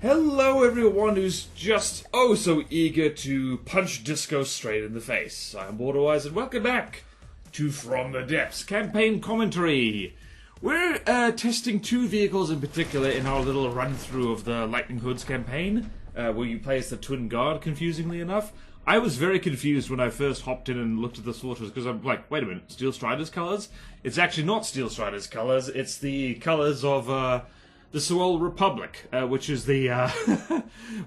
Hello everyone who's just oh so eager to punch disco straight in the face. I'm BorderWise and welcome back to From the Depths campaign commentary. We're testing two vehicles in particular in our little run-through of the Lightning Hoods campaign, where you play as the Twin Guard, confusingly enough. I was very confused when I first hopped in and looked at the sorters, because I'm like, wait a minute, Steel Strider's colours? It's actually not Steel Strider's colours, it's the colours of the Seoul Republic, which is the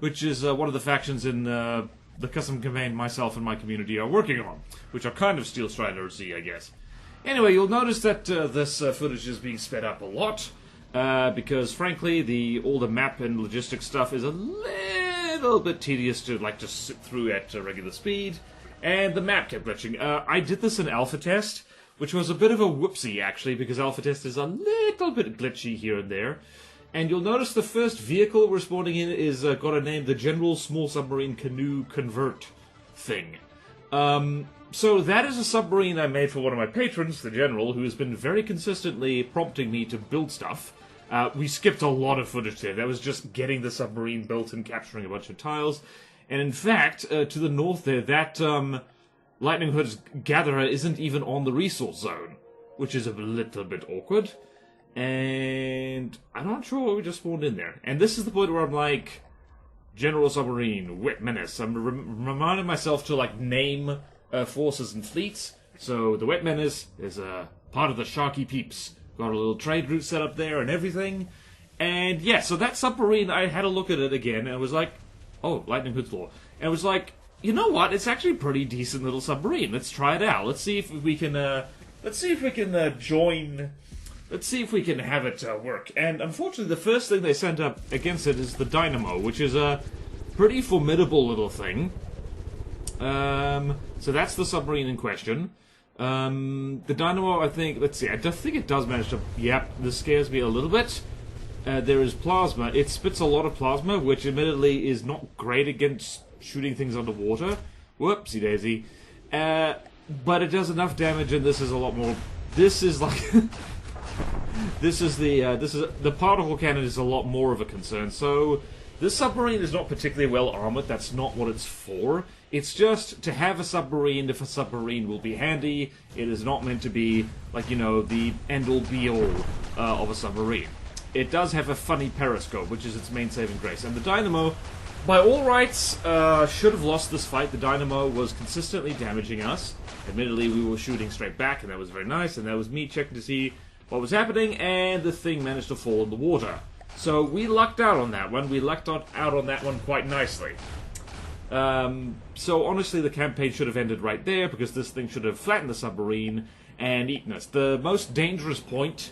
which is one of the factions in the custom campaign myself and my community are working on, which are kind of Steel Strider-y, I guess. Anyway, you'll notice that this footage is being sped up a lot, because frankly, all the map and logistics stuff is a little bit tedious to just sit through at regular speed, and the map kept glitching. I did this in alpha test, which was a bit of a whoopsie actually, because alpha test is a little bit glitchy here and there. And you'll notice the first vehicle we're spawning in is got a name, the General Small Submarine Canoe Convert thing. So that is a submarine I made for one of my patrons, the General, who has been very consistently prompting me to build stuff. We skipped a lot of footage there. That was just getting the submarine built and capturing a bunch of tiles. And in fact, to the north there, that Lightning Hood's gatherer isn't even on the resource zone, which is a little bit awkward. And I'm not sure what we just spawned in there. And this is the point where I'm like, General Submarine, Wet Menace. I'm reminding myself to name forces and fleets. So the Wet Menace is a part of the Sharky Peeps. Got a little trade route set up there and everything. And yeah, so that submarine, I had a look at it again and I was like, oh, Lightning Hood's Law. And I was like, you know what? It's actually a pretty decent little submarine. Let's try it out. Let's see if we can. Let's see if we can have it work. And unfortunately, the first thing they sent up against it is the Dynamo, which is a pretty formidable little thing. So that's the submarine in question. The Dynamo, I think, let's see, I think it does manage to, yep, this scares me a little bit. There is plasma. It spits a lot of plasma, which admittedly is not great against shooting things underwater. Whoopsie daisy. But it does enough damage, and this is a lot more, this is like... the particle cannon is a lot more of a concern. So this submarine is not particularly well armored. That's not what it's for. It's just to have a submarine if a submarine will be handy. It is not meant to be the end-all be-all of a submarine. It does have a funny periscope, which is its main saving grace. And the Dynamo, by all rights, should have lost this fight. The Dynamo was consistently damaging us. Admittedly, we were shooting straight back, and that was very nice. And that was me checking to see what was happening, and the thing managed to fall in the water. So we lucked out on that one. We lucked out on that one quite nicely. So honestly, the campaign should have ended right there, because this thing should have flattened the submarine and eaten us. The most dangerous point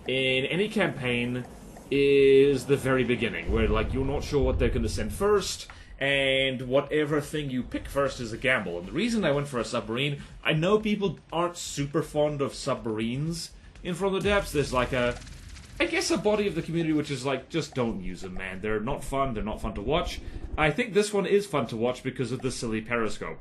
in any campaign is the very beginning, where you're not sure what they're going to send first, and whatever thing you pick first is a gamble. And the reason I went for a submarine, I know people aren't super fond of submarines in From the Depths. There's I guess a body of the community which is just don't use them, man. They're not fun to watch. I think this one is fun to watch because of the silly periscope,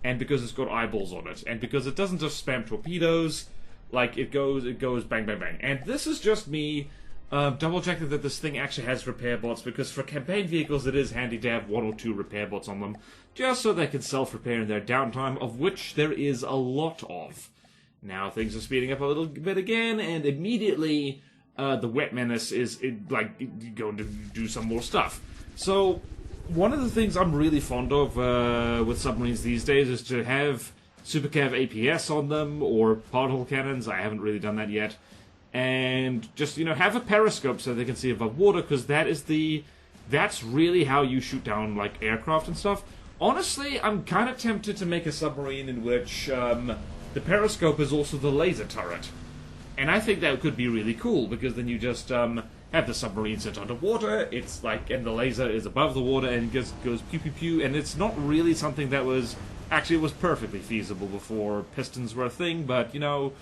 and because it's got eyeballs on it, and because it doesn't just spam torpedoes, it goes bang bang bang. And this is just me double checking that this thing actually has repair bots, because for campaign vehicles it is handy to have 1 or 2 repair bots on them, just so they can self-repair in their downtime, of which there is a lot of. Now things are speeding up a little bit again, and immediately the Wet Menace is going to do some more stuff. So one of the things I'm really fond of with submarines these days is to have Supercav APS on them, or particle cannons. I haven't really done that yet. And just, have a periscope so they can see above water, because that's really how you shoot down aircraft and stuff. Honestly, I'm kind of tempted to make a submarine in which the periscope is also the laser turret. And I think that could be really cool, because then you just have the submarine set underwater, it's and the laser is above the water, and it just goes pew pew pew, and it's not really something that was, actually it was perfectly feasible before pistons were a thing, but, it's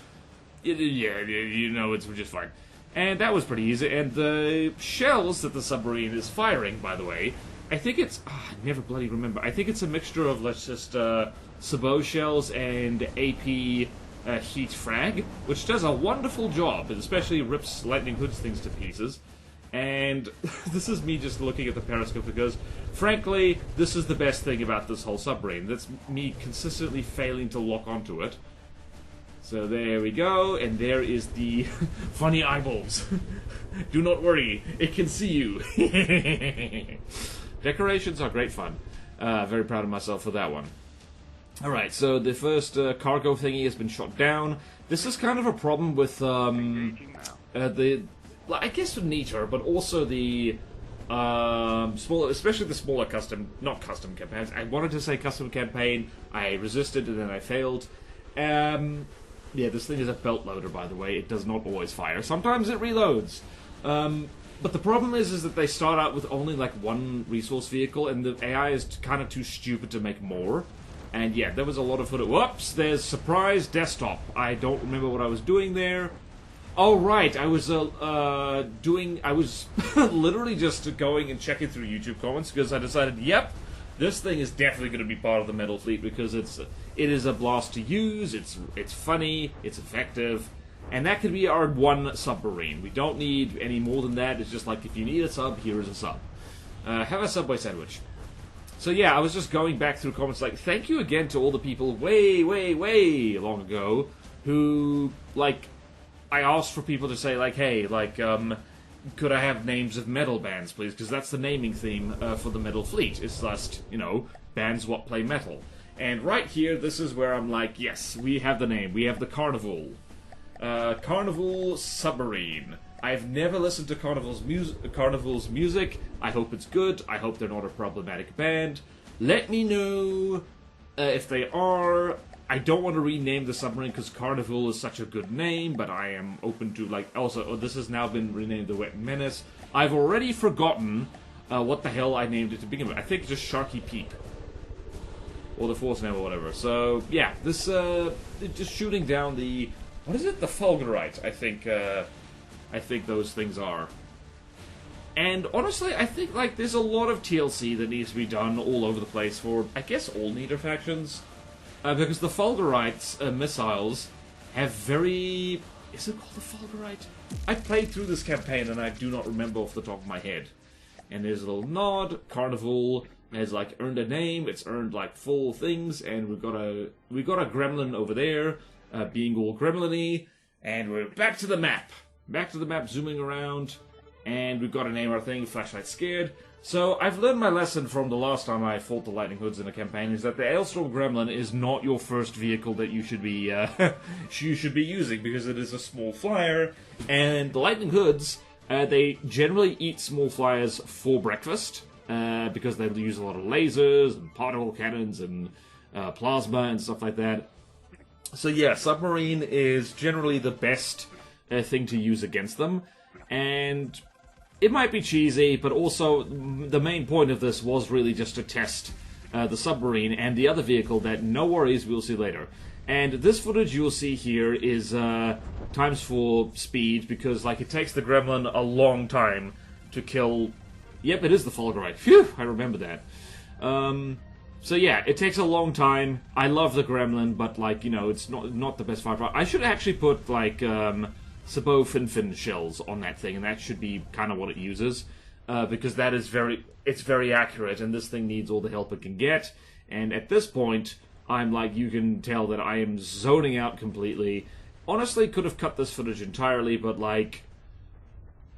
just fine. And that was pretty easy, and the shells that the submarine is firing, by the way, I think it's, I never bloody remember, I think it's a mixture of, sabot shells and AP heat frag, which does a wonderful job. It especially rips Lightning Hood's things to pieces. And this is me just looking at the periscope because, frankly, this is the best thing about this whole submarine. That's me consistently failing to lock onto it. So there we go, and there is the funny eyeballs. Do not worry, it can see you. Decorations are great fun. Very proud of myself for that one. Alright, so the first cargo thingy has been shot down. This is kind of a problem with I guess the Neater, but also the smaller, especially the smaller not custom campaigns. I wanted to say custom campaign, I resisted and then I failed. Yeah, this thing is a belt loader, by the way. It does not always fire. Sometimes it reloads. But the problem is that they start out with only like one resource vehicle, and the AI is kind of too stupid to make more. And yeah, there was a lot of footage. Whoops, there's surprise desktop. I don't remember what I was doing there. Oh, right, I was literally just going and checking through YouTube comments because I decided, yep, this thing is definitely going to be part of the Metal Fleet because it is a blast to use, it's funny, it's effective, and that could be our one submarine. We don't need any more than that. It's just like, if you need a sub, here is a sub. Have a Subway sandwich. So yeah, I was just going back through comments like, thank you again to all the people way long ago who, like, I asked for people to say, like, hey, like, could I have names of metal bands, please? Because that's the naming theme for the Metal Fleet. It's just, you know, bands what play metal. And right here, this is where I'm like, yes, we have the name. We have the Carnival. Carnival Submarine. I've never listened to Carnival's music. I hope it's good. I hope they're not a problematic band. Let me know if they are. I don't want to rename the submarine because Carnival is such a good name, but I am open to, like, also, this has now been renamed the Wet Menace. I've already forgotten what the hell I named it to begin with. I think just Sharky Peak. Or the Force Name or whatever. So, yeah, this, just shooting down the, what is it? The Fulgurite, I think those things are. And honestly, I think, like, there's a lot of TLC that needs to be done all over the place for, I guess, all Neater factions. Because the Fulgurite's missiles have very... Is it called the Fulgurite? I played through this campaign and I do not remember off the top of my head. And there's a little nod. Carnival has, like, earned a name. It's earned, like, full things. And we've got a gremlin over there, being all gremlin-y. And we're back to the map. Back to the map, zooming around. And we've got to name our thing, Flashlight Scared. So, I've learned my lesson from the last time I fought the Lightning Hoods in a campaign, is that the Ailstorm Gremlin is not your first vehicle that you should be using, because it is a small flyer, and the Lightning Hoods, they generally eat small flyers for breakfast, because they use a lot of lasers, and particle cannons, and plasma, and stuff like that. So yeah, Submarine is generally the best thing to use against them, and... It might be cheesy, but also the main point of this was really just to test the submarine and the other vehicle that, no worries, we'll see later. And this footage you'll see here is times 4 speed, because like it takes the gremlin a long time to kill... Yep, it is the Fulgurite. Phew, I remember that. So yeah, it takes a long time. I love the gremlin, but like, you know, it's not the best firepower. I should actually put like... Sabot Fin shells on that thing, and that should be kind of what it uses, because that is it's very accurate, and this thing needs all the help it can get, and at this point, I'm like, you can tell that I am zoning out completely. Honestly, could have cut this footage entirely, but like,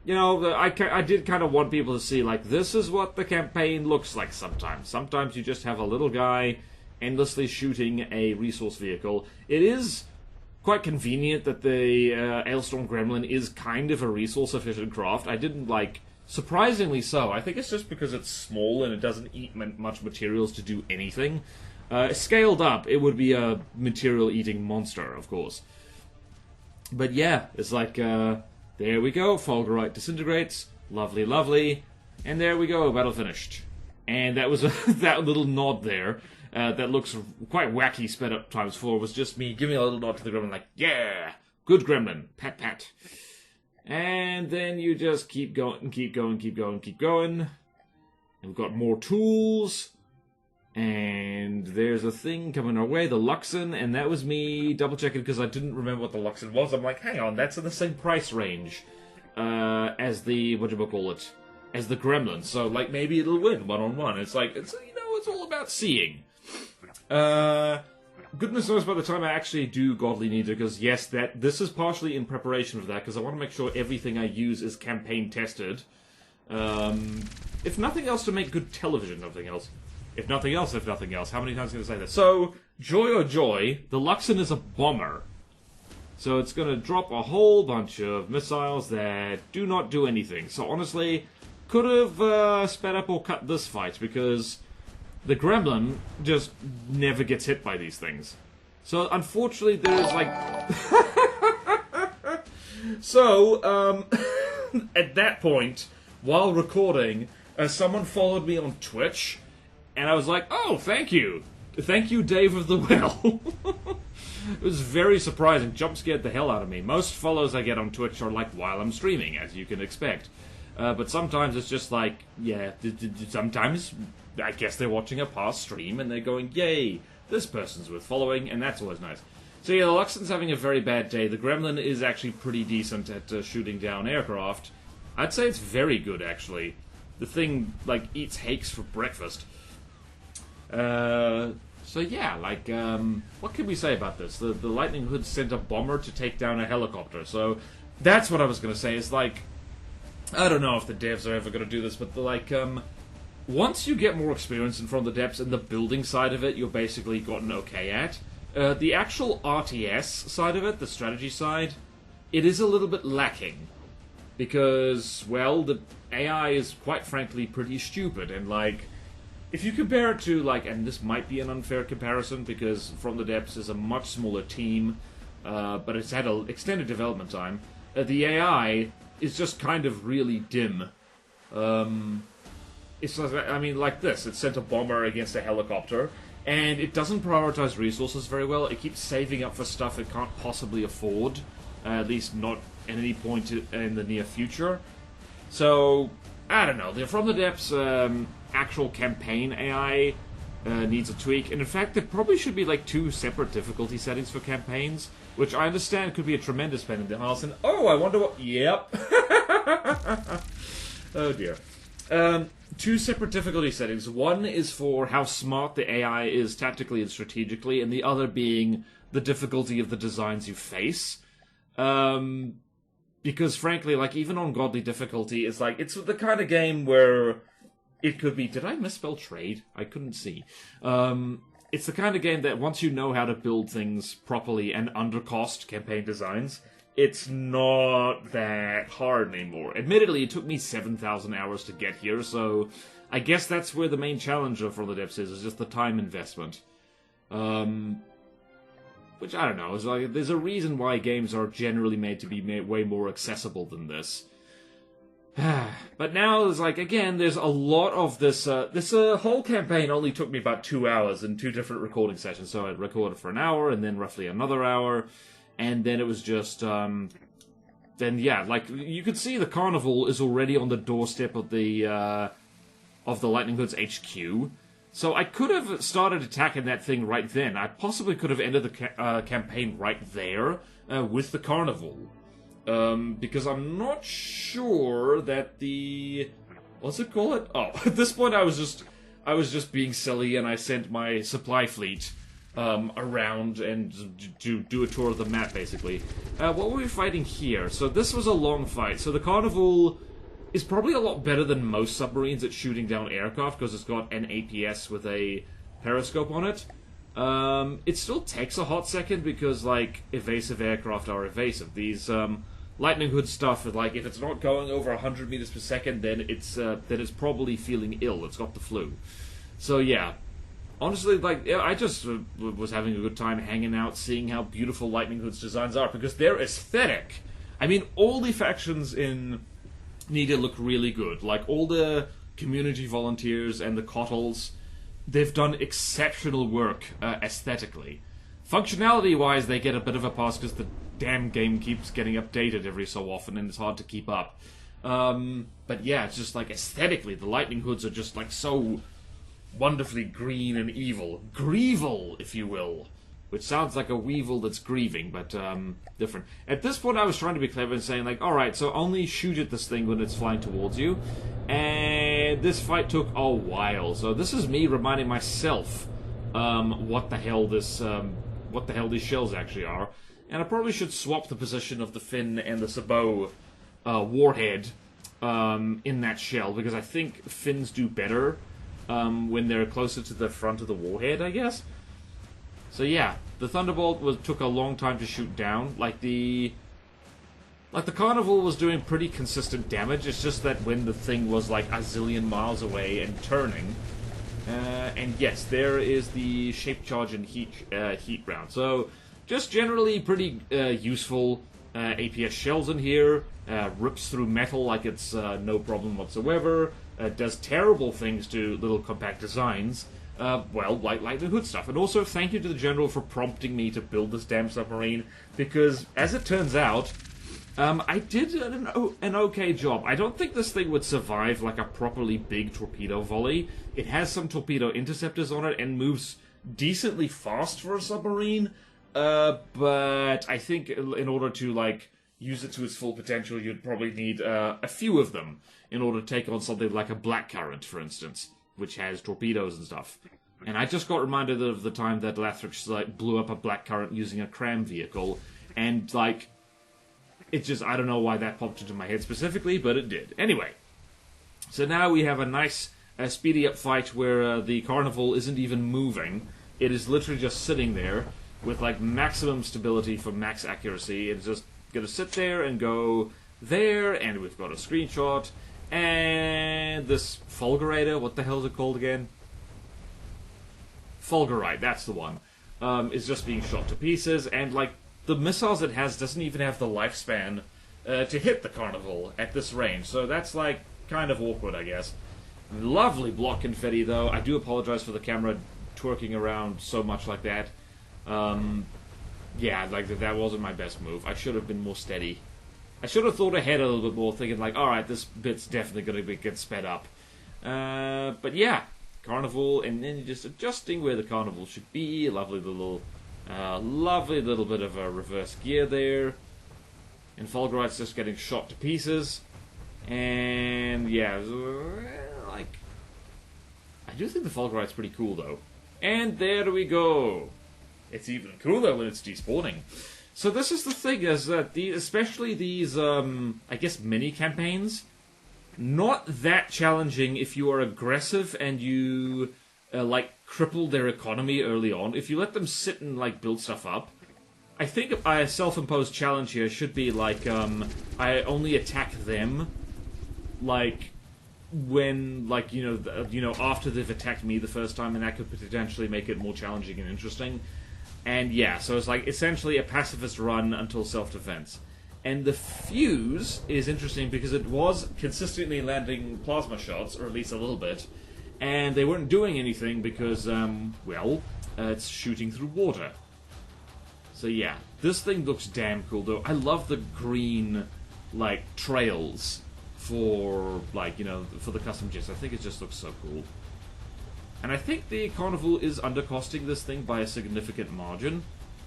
you know, I did kind of want people to see, like, this is what the campaign looks like sometimes. Sometimes you just have a little guy endlessly shooting a resource vehicle. It is... quite convenient that the Ailstorm Gremlin is kind of a resource-efficient craft. I didn't, like... Surprisingly so. I think it's just because it's small and it doesn't eat much materials to do anything. Scaled up, it would be a material-eating monster, of course. But yeah, it's like, there we go, Fulgurite disintegrates. Lovely, lovely. And there we go, battle finished. And that was that little nod there. That looks quite wacky, sped up times 4, was just me giving a little nod to the gremlin, like, yeah, good gremlin, pat pat. And then you just keep going, keep going, keep going, keep going. And we've got more tools. And there's a thing coming our way, the Luxon, and that was me double checking because I didn't remember what the Luxon was. I'm like, hang on, that's in the same price range as the, whatchamacallit, as the gremlin. So, like, maybe it'll win one-on-one. It's like, it's, you know, it's all about seeing. Goodness knows by the time I actually do Godly Ninja, because yes, this is partially in preparation for that, because I want to make sure everything I use is campaign tested. If nothing else, to make good television, nothing else. If nothing else, how many times can I say that? So, joy or joy, the Luxon is a bomber. So it's going to drop a whole bunch of missiles that do not do anything. So honestly, could have sped up or cut this fight, because the Gremlin just never gets hit by these things. So unfortunately, there's like... So, at that point, while recording, someone followed me on Twitch, and I was like, oh, thank you. Thank you, Dave of the Well. It was very surprising. Jump scared the hell out of me. Most follows I get on Twitch are like while I'm streaming, as you can expect. But sometimes it's just like, yeah, sometimes I guess they're watching a past stream and they're going, yay, this person's worth following, and that's always nice. So yeah, the Luxon's having a very bad day. The Gremlin is actually pretty decent at shooting down aircraft. I'd say it's very good, actually. The thing, like, eats Hakes for breakfast. So yeah, like, what can we say about this? The Lightning Hood sent a bomber to take down a helicopter, so that's what I was gonna say, is like, I don't know if the devs are ever gonna do this, but once you get more experience in From the Depths and the building side of it, you're basically gotten okay at. The actual RTS side of it, the strategy side, it is a little bit lacking. Because, well, the AI is quite frankly pretty stupid, and like, if you compare it to, like, and this might be an unfair comparison because From the Depths is a much smaller team, but it's had an extended development time, the AI is just kind of really dim. It's like, I mean, like this, it sent a bomber against a helicopter, and it doesn't prioritize resources very well. It keeps saving up for stuff it can't possibly afford, at least not at any point in the near future. So, I don't know, From the Depths actual campaign AI needs a tweak, and in fact there probably should be like 2 separate difficulty settings for campaigns, which I understand could be a tremendous pain in the ass, and oh, I wonder what... Yep. Oh dear. 2 separate difficulty settings. One is for how smart the AI is tactically and strategically, and the other being the difficulty of the designs you face. Because frankly, like, even on godly difficulty, it's like, it's the kind of game where it could be... Did I misspell trade? I couldn't see. It's the kind of game that once you know how to build things properly and under-cost campaign designs, it's not that hard anymore. Admittedly, it took me 7,000 hours to get here, so I guess that's where the main challenge of From the Depths is just the time investment. Which, I don't know, is like, there's a reason why games are generally made to be way more accessible than this. But now, there's like, again, there's a lot of this, whole campaign only took me about 2 hours in 2 different recording sessions. So I recorded for an hour, and then roughly another hour, and then it was just, then yeah, like, you could see the Carnival is already on the doorstep of the Lightning Hood's HQ. So I could have started attacking that thing right then. I possibly could have ended the campaign right there with the Carnival. Because I'm not sure that the... What's it called? Oh, at this point I was just being silly, and I sent my supply fleet around and to do a tour of the map, basically. What were we fighting here? So this was a long fight. So the Carnival is probably a lot better than most submarines at shooting down aircraft, because it's got an APS with a periscope on it. It still takes a hot second, because, like, evasive aircraft are evasive. These Lightning Hood stuff, like, if it's not going over 100 meters per second, then it's probably feeling ill. It's got the flu. So yeah, honestly, like, I just was having a good time hanging out, seeing how beautiful Lightning Hood's designs are, because they're aesthetic. I mean, all the factions in Nida look really good. Like, all the community volunteers and the Cottles, they've done exceptional work aesthetically. Functionality-wise, they get a bit of a pass because the damn game keeps getting updated every so often, and it's hard to keep up. But yeah, it's just like, aesthetically, the Lightning Hoods are just like so wonderfully green and evil. Grieval, if you will. which sounds like a weevil that's grieving, but different. At this point, I was trying to be clever and saying, like, alright, so only shoot at this thing when it's flying towards you. And this fight took a while, so this is me reminding myself what the hell these shells actually are. And I probably should swap the position of the fin and the sabot warhead in that shell, because I think fins do better when they're closer to the front of the warhead, I guess. So yeah, the Thunderbolt took a long time to shoot down. Like the Carnival was doing pretty consistent damage. It's just that when the thing was like a zillion miles away and turning. And yes, there is the shape charge and heat round. So just generally pretty useful APS shells in here. Rips through metal like it's no problem whatsoever. Does terrible things to little compact designs. Well, like the hood stuff. And also, thank you to the General for prompting me to build this damn submarine, because, as it turns out, I did an okay job. I don't think this thing would survive, like, a properly big torpedo volley. It has some torpedo interceptors on it and moves decently fast for a submarine, but I think in order to, like, use it to its full potential, you'd probably need a few of them in order to take on something like a Blackcurrant, for instance, which has torpedoes and stuff. And I just got reminded of the time that Lathrix like blew up a Blackcurrant using a cram vehicle, and like, it just, I don't know why that popped into my head specifically, but it did. Anyway, so now we have a nice speedy up fight where the Carnival isn't even moving. It is literally just sitting there with like maximum stability for max accuracy. It's just gonna sit there and go there, and we've got a screenshot. And this Fulgurator, what the hell is it called again? Fulgurite, that's the one. Is just being shot to pieces, and like the missiles it has doesn't even have the lifespan to hit the Carnival at this range. So that's like kind of awkward, I guess. Lovely block confetti, though. I do apologize for the camera twerking around so much like that. Yeah, like that wasn't my best move. I should have been more steady. I should have thought ahead a little bit more, thinking like, alright, this bit's definitely going to get sped up. But yeah, Carnival, and then just adjusting where the Carnival should be. Lovely little bit of a reverse gear there. And Fulgurite's just getting shot to pieces. And yeah, like, I do think the Fulgurite's pretty cool though. And there we go. It's even cooler when it's despawning. So this is the thing, is that especially these, I guess, mini campaigns, not that challenging if you are aggressive and you, like, cripple their economy early on. If you let them sit and, like, build stuff up, I think a self-imposed challenge here should be, like, I only attack them, like, when, like, you know, after they've attacked me the first time, and that could potentially make it more challenging and interesting. And yeah, so it's like essentially a pacifist run until self-defense. And the fuse is interesting because it was consistently landing plasma shots, or at least a little bit, and they weren't doing anything because, well, it's shooting through water. So yeah, this thing looks damn cool though. I love the green, like, trails for, like, you know, for the custom jets. I think it just looks so cool. And I think the Carnival is undercosting this thing by a significant margin.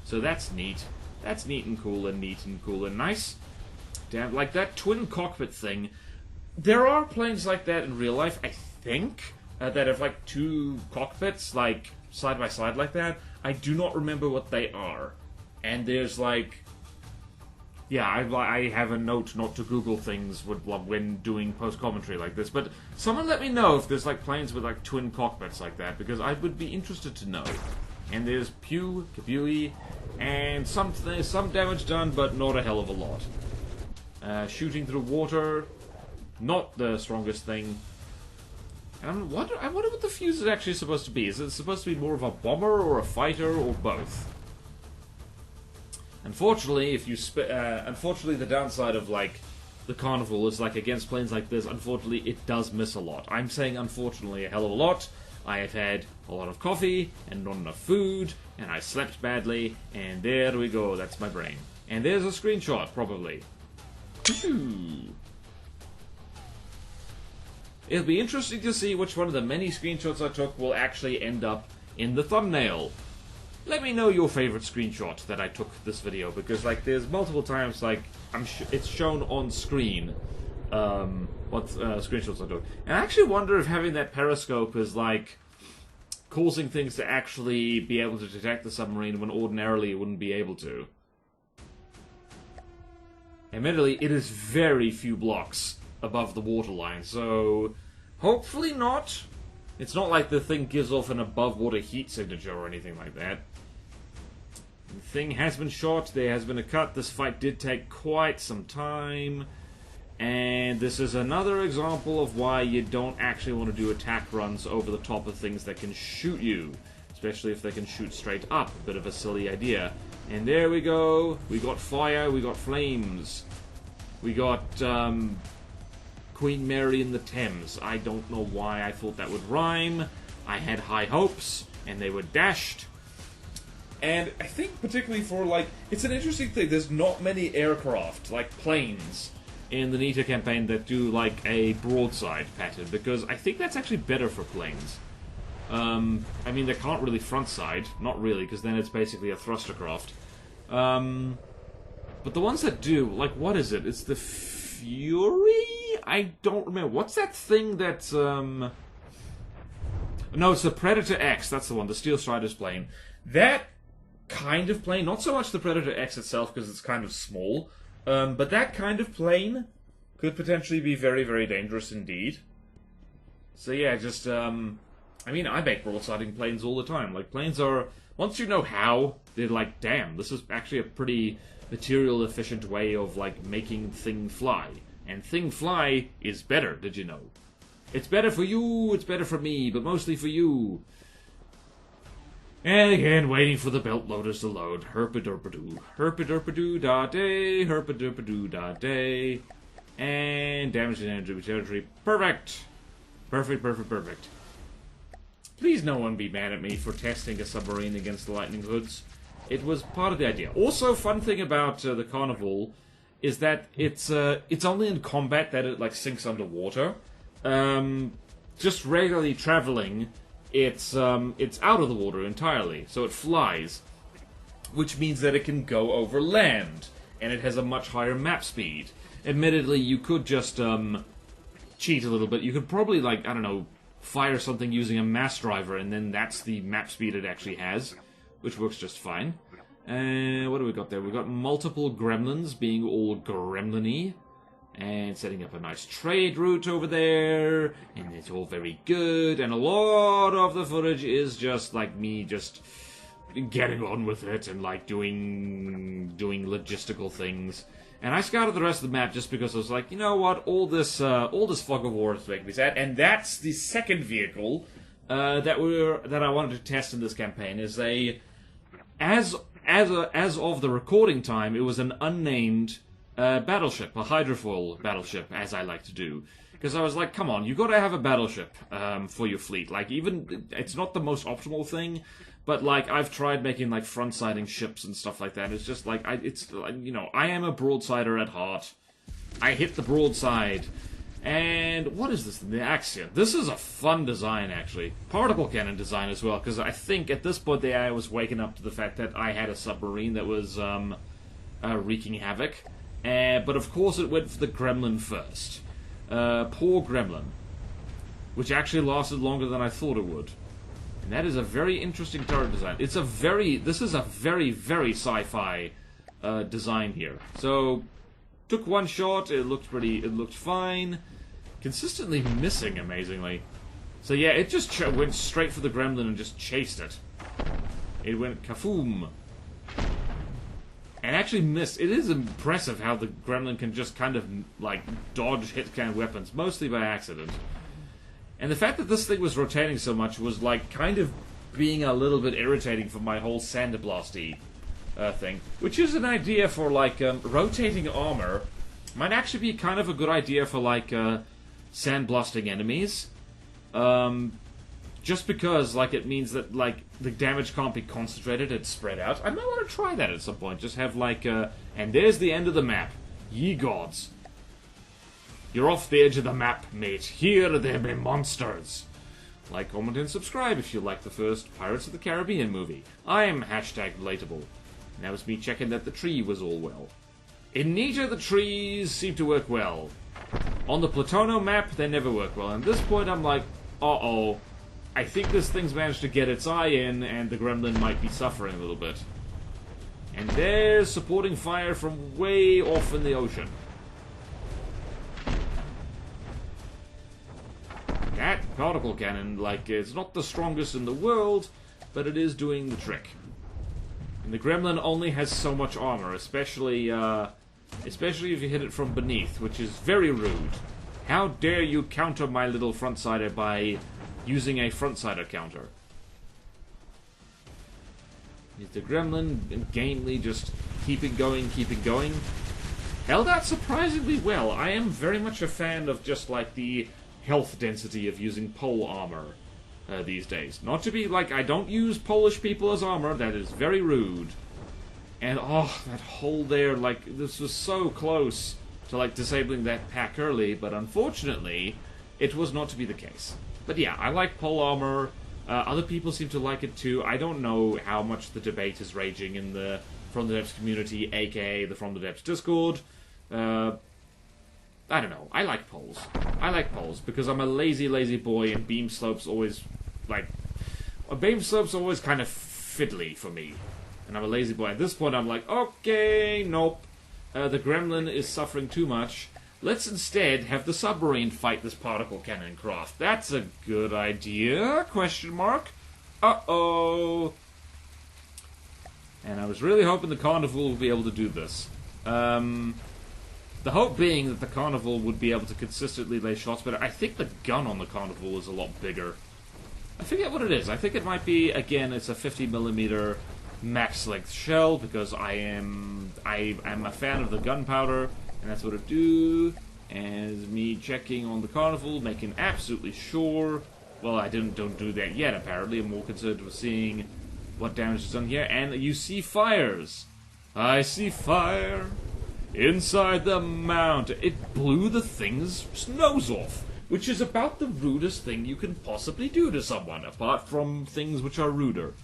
So that's neat. That's neat and cool and neat and cool and nice. Damn, like that twin cockpit thing. There are planes like that in real life, I think, that have like two cockpits, like, side by side like that. I do not remember what they are. And there's like... Yeah, I have a note not to Google things when doing post-commentary like this, but someone let me know if there's like planes with like twin cockpits like that, because I would be interested to know. And there's Pew, Kabui, and some damage done, but not a hell of a lot. Shooting through water, not the strongest thing. And I wonder what the fuse is actually supposed to be. Is it supposed to be more of a bomber or a fighter or both? Unfortunately, unfortunately, the downside of, like, the Carnival is, like, against planes like this, unfortunately, it does miss a lot. I'm saying, unfortunately, a hell of a lot. I have had a lot of coffee, and not enough food, and I slept badly, and there we go, that's my brain. And there's a screenshot, probably. It'll be interesting to see which one of the many screenshots I took will actually end up in the thumbnail. let me know your favorite screenshot that I took this video, because like there's multiple times like it's shown on screen what screenshots I took, and I actually wonder if having that periscope is like causing things to actually be able to detect the submarine when ordinarily it wouldn't be able to. Admittedly, it is very few blocks above the waterline, so hopefully not. It's not like the thing gives off an above-water heat signature or anything like that. The thing has been shot, there has been a cut, this fight did take quite some time, and this is another example of why you don't actually want to do attack runs over the top of things that can shoot you, especially if they can shoot straight up. A bit of a silly idea. And there we go, we got fire, we got flames, we got Queen Mary in the Thames. I don't know why I thought that would rhyme. I had high hopes, and they were dashed. And I think particularly for, like, it's an interesting thing, there's not many aircraft, like planes, in the Nita campaign that do, like, a broadside pattern, because I think that's actually better for planes. I mean, they can't really frontside, not really, because then it's basically a thruster craft. But the ones that do, like, what is it? It's the Fury? I don't remember. What's that thing that's, No, it's the Predator X, that's the one, the Steel Strider's plane. That kind of plane, not so much the Predator X itself, because it's kind of small, but that kind of plane could potentially be very, very dangerous indeed. So yeah, just, I mean, I make broadsiding planes all the time. Like, planes are, once you know how, they're like, damn, this is actually a pretty material-efficient way of, like, making thing fly. And thing fly is better, did you know? It's better for you, it's better for me, but mostly for you. And again, waiting for the belt loaders to load. Herpa-derpa-doo. Herpa-derpa-doo-da-day, herpa-derpa-doo-da-day. And damage and enemy territory. Perfect! Perfect, perfect, perfect. Please no one be mad at me for testing a submarine against the lightning hoods. It was part of the idea. Also, fun thing about the Carnival is that it's only in combat that it like sinks underwater. Just regularly traveling, it's out of the water entirely, so it flies, which means that it can go over land, and it has a much higher map speed. Admittedly, you could just cheat a little bit. You could probably, like, I don't know, fire something using a mass driver, and then that's the map speed it actually has, which works just fine. What do we got there? We've got multiple gremlins being all gremlin-y, and setting up a nice trade route over there, and it's all very good, and a lot of the footage is just, like, me just getting on with it, and, like, doing logistical things. And I scouted the rest of the map just because I was like, you know what, all this fog of war is making me sad. And that's the second vehicle that I wanted to test in this campaign. Is as of the recording time, it was an unnamed battleship, a hydrofoil battleship, as I like to do. Because I was like, come on, you got to have a battleship for your fleet. Like, even it's not the most optimal thing. But, like, I've tried making, like, front-siding ships and stuff like that. It's just, like, you know, I am a broadsider at heart. I hit the broadside. And what is this? The Axia. This is a fun design, actually. Particle cannon design as well, because I think at this point I was waking up to the fact that I had a submarine that was wreaking havoc. But, of course, it went for the Gremlin first. Poor Gremlin. Which actually lasted longer than I thought it would. And that is a very interesting turret design. This is a very, very sci-fi design here. So, took one shot, it looked fine. Consistently missing, amazingly. So yeah, it just went straight for the Gremlin and just chased it. It went kafoom. And actually missed. It is impressive how the Gremlin can just kind of, like, dodge hit-can weapons, mostly by accident. And the fact that this thing was rotating so much was, like, kind of being a little bit irritating for my whole sandblasty thing. Which is an idea for, like, rotating armor might actually be kind of a good idea for, like, sandblasting enemies. Just because, like, it means that, like, the damage can't be concentrated, it's spread out. I might want to try that at some point. Just have, like, and there's the end of the map. Ye gods. You're off the edge of the map, mate. Here there be monsters. Like, comment, and subscribe if you like the first Pirates of the Caribbean movie. I'm #relatable. And that was me checking that the tree was all well. In Nita, the trees seem to work well. On the Platono map, they never work well. And at this point, I'm like, uh-oh. I think this thing's managed to get its eye in, and the gremlin might be suffering a little bit. And there's supporting fire from way off in the ocean. That particle cannon, like, it's not the strongest in the world, but it is doing the trick. And the gremlin only has so much armor, especially if you hit it from beneath, which is very rude. How dare you counter my little front-sider by using a front-sider counter? Is the gremlin gamely just keeping going? Held out surprisingly well. I am very much a fan of just, like, the health density of using pole armor these days. Not to be like, I don't use Polish people as armor, that is very rude. And, oh, that hole there, like, this was so close to, like, disabling that pack early, but unfortunately, it was not to be the case. But yeah, I like pole armor. Other people seem to like it too. I don't know how much the debate is raging in the From the Depths community, aka the From the Depths Discord. I don't know. I like poles. I like poles because I'm a lazy boy, and beam slopes always, like, a beam slope's always kind of fiddly for me. And I'm a lazy boy. At this point, I'm like, okay, nope. The gremlin is suffering too much. Let's instead have the submarine fight this particle cannon craft. That's a good idea? Question mark. Uh-oh. And I was really hoping the Carnival would be able to do this. The hope being that the Carnival would be able to consistently lay shots, but I think the gun on the Carnival is a lot bigger. I forget what it is. I think it might be, again, it's a 50mm max length shell, because I am a fan of the gunpowder, and that's what it do. And me checking on the Carnival, making absolutely sure. Well, I don't do that yet, apparently. I'm more concerned with seeing what damage is done here. And you see fires. I see fire inside the mountain. It blew the thing's nose off, which is about the rudest thing you can possibly do to someone, apart from things which are ruder.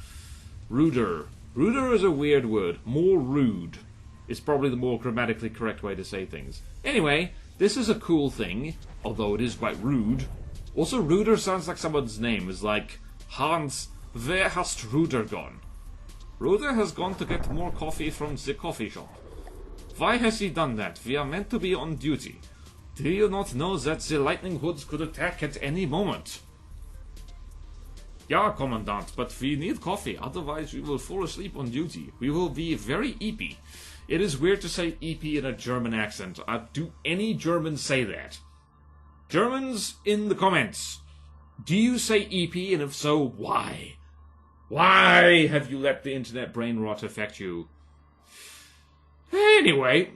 Ruder. Ruder is a weird word. More rude is probably the more grammatically correct way to say things. Anyway, this is a cool thing, although it is quite rude. Also, Ruder sounds like someone's name. It's like, Hans, where hast Ruder gone? Ruder has gone to get more coffee from the coffee shop. Why has he done that? We are meant to be on duty. Do you not know that the lightning hoods could attack at any moment? Yeah, Commandant, but we need coffee, otherwise we will fall asleep on duty. We will be very eepy. It is weird to say eepy in a German accent. Do any Germans say that? Germans, in the comments, do you say eepy, and if so, why? Why have you let the internet brain rot affect you? Anyway,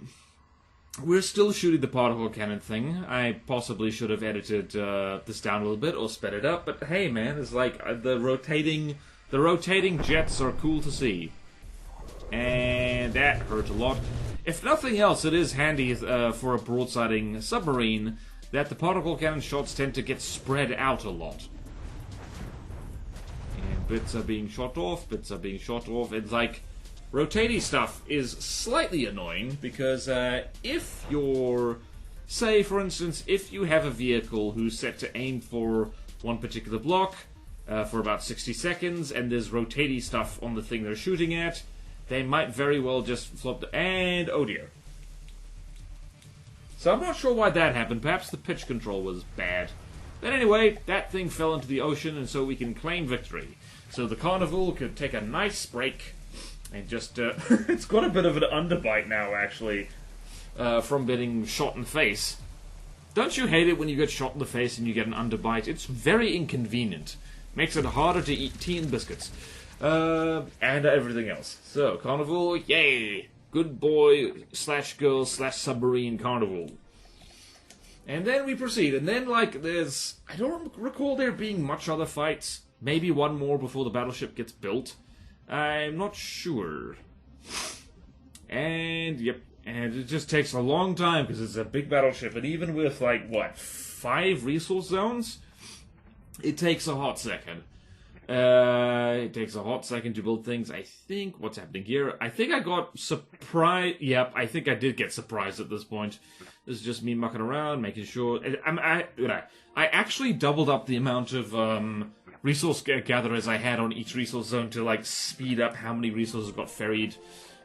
we're still shooting the particle cannon thing. I possibly should have edited this down a little bit or sped it up, but hey man, it's like the rotating jets are cool to see. And that hurt a lot. If nothing else, it is handy for a broadsiding submarine that the particle cannon shots tend to get spread out a lot. And bits are being shot off, It's like, rotating stuff is slightly annoying because if you're, say for instance, if you have a vehicle who's set to aim for one particular block for about 60 seconds and there's rotating stuff on the thing they're shooting at, they might very well just flop and oh dear. So I'm not sure why that happened. Perhaps the pitch control was bad. But anyway, that thing fell into the ocean, and so we can claim victory. So the Carnival could take a nice break and just, it's got a bit of an underbite now, actually, from getting shot in the face. Don't you hate it when you get shot in the face and you get an underbite? It's very inconvenient. Makes it harder to eat tea and biscuits. And everything else. So, Carnival, yay! Good boy / girl / submarine Carnival. And then we proceed, and then, like, there's, I don't recall there being much other fights. Maybe one more before the battleship gets built. I'm not sure. And, yep, and it just takes a long time, because it's a big battleship, and even with, like, what, 5 resource zones? it takes a hot second. It takes a hot second to build things. I think, what's happening here? I think I got surprised. Yep, I think I did get surprised at this point. This is just me mucking around, making sure. I actually doubled up the amount of resource gatherers I had on each resource zone to, like, speed up how many resources got ferried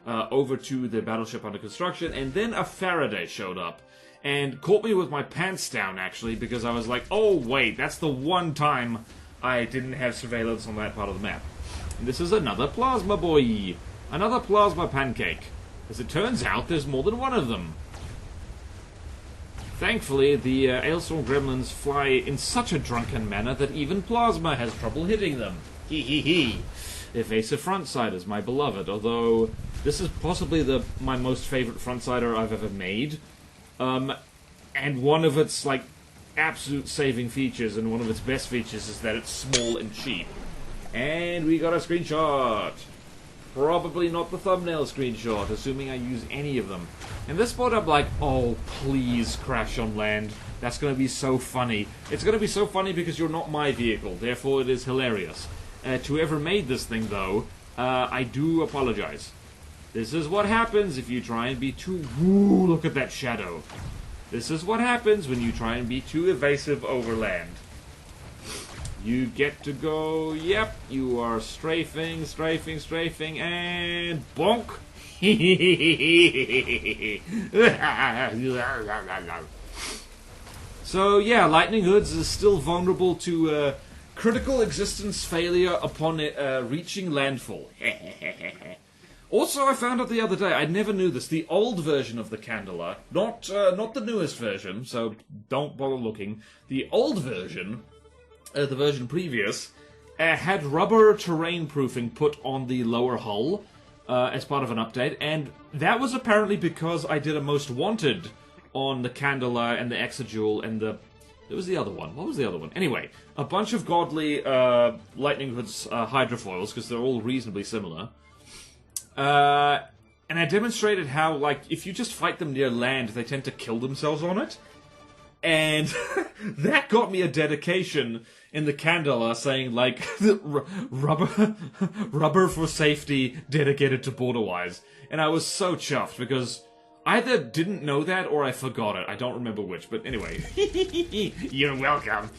over to the battleship under construction. And then a Faraday showed up and caught me with my pants down, actually, because I was like, oh, wait, that's the one time I didn't have surveillance on that part of the map. And this is another plasma boy. Another plasma pancake. As it turns out, there's more than one of them. Thankfully, the Ailstorm gremlins fly in such a drunken manner that even plasma has trouble hitting them. Hee hee hee. Evasive frontsiders, my beloved. Although, this is possibly my most favorite frontsider I've ever made. And one of its, like, absolute saving features, and one of its best features, is that it's small and cheap. And we got a screenshot. Probably not the thumbnail screenshot, assuming I use any of them. And this spot I'm like, oh, please crash on land. That's going to be so funny. It's going to be so funny because you're not my vehicle, therefore it is hilarious. To whoever made this thing, though, I do apologize. This is what happens if you try and be too... Ooh, look at that shadow. This is what happens when you try and be too evasive over land. You get to go, yep, you are strafing, and bonk! So, yeah, Lightning Hoods is still vulnerable to critical existence failure upon reaching landfall. Also, I found out the other day, I never knew this, the old version of the Candela, not the newest version, so don't bother looking, the old version, the version previous, had rubber terrain proofing put on the lower hull as part of an update, and that was apparently because I did a Most Wanted on the Candela and the Exajewel and the... There was the other one. What was the other one? Anyway, a bunch of godly Lightning Hoods hydrofoils, because they're all reasonably similar. And I demonstrated how, like, if you just fight them near land, they tend to kill themselves on it. And that got me a dedication in the Candela saying, like, rubber for safety dedicated to BorderWise. And I was so chuffed because I either didn't know that or I forgot it. I don't remember which, but anyway. You're welcome.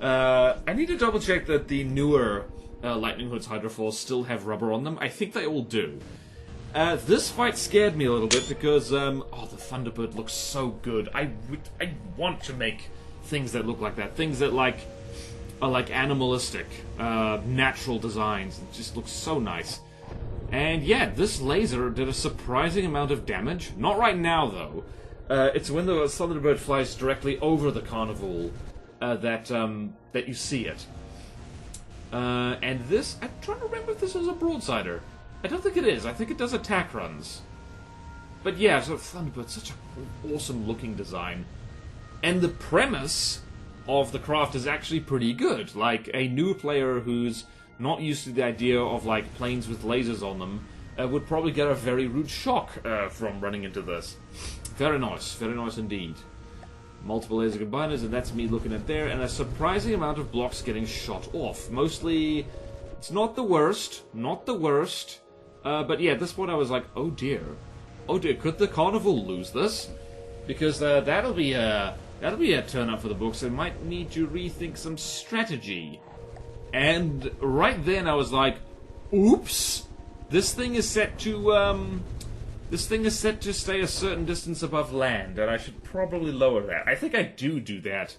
I need to double check that the newer Lightning Hoods hydrofoils still have rubber on them. I think they all do. This fight scared me a little bit because, oh, the Thunderbird looks so good. I want to make things that look like that. Things that, like, are, like, animalistic, natural designs. It just looks so nice. And, yeah, this laser did a surprising amount of damage. Not right now, though. It's when the Thunderbird flies directly over the Carnival that you see it. And this, I'm trying to remember if this is a broadsider. I don't think it is. I think it does attack runs. But yeah, so Thunderbird's such an awesome looking design. And the premise of the craft is actually pretty good. Like, a new player who's not used to the idea of, like, planes with lasers on them would probably get a very rude shock from running into this. Very nice indeed. Multiple laser combiners, and that's me looking at there, and a surprising amount of blocks getting shot off. Mostly, it's not the worst, but yeah, at this point I was like, oh dear, could the Carnival lose this? Because that'll be a turn up for the books, and might need to rethink some strategy. And right then I was like, oops, this thing is set to stay a certain distance above land, and I should probably lower that. I think I do that.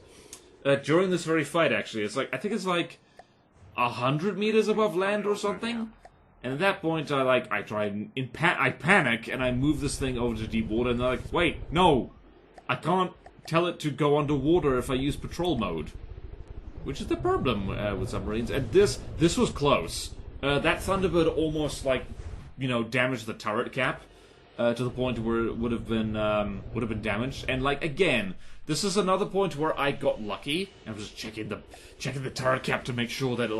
During this very fight, actually. It's like, I think it's like 100 meters above land or something. And at that point, I panic, and I move this thing over to deep water, and they're like, wait, no! I can't tell it to go underwater if I use patrol mode. Which is the problem with submarines. And this was close. That Thunderbird almost, like, you know, damaged the turret cap. To the point where it would have been damaged, and like again, this is another point where I got lucky. I was just checking the turret cap to make sure that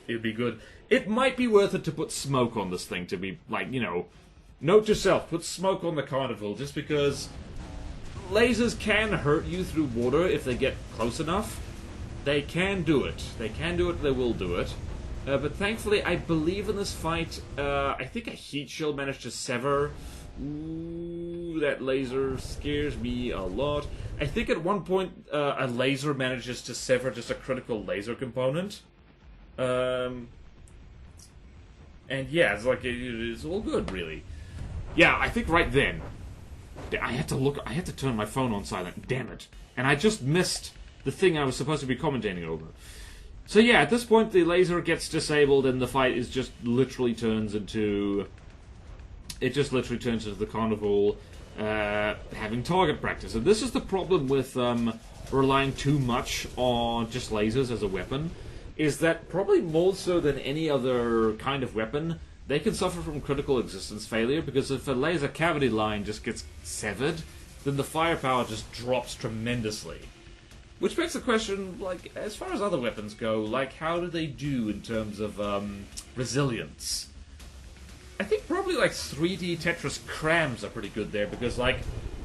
it'd be good. It might be worth it to put smoke on this thing to be like, you know, note to self: put smoke on the Carnival, just because lasers can hurt you through water if they get close enough. They can do it. They can do it, they will do it. But thankfully, I believe in this fight, I think a heat shield managed to sever. Ooh, that laser scares me a lot. I think at one point, a laser manages to sever just a critical laser component. And yeah, it's like, it's all good, really. Yeah, I think right then, I had to turn my phone on silent, damn it. And I just missed the thing I was supposed to be commentating over. So yeah, at this point the laser gets disabled and the fight is just literally turns into... It just literally turns into the Carnival having target practice. And this is the problem with relying too much on just lasers as a weapon, is that probably more so than any other kind of weapon, they can suffer from critical existence failure, because if a laser cavity line just gets severed, then the firepower just drops tremendously. Which begs the question, like, as far as other weapons go, like, how do they do in terms of resilience? I think probably, like, 3D Tetris crams are pretty good there, because, like,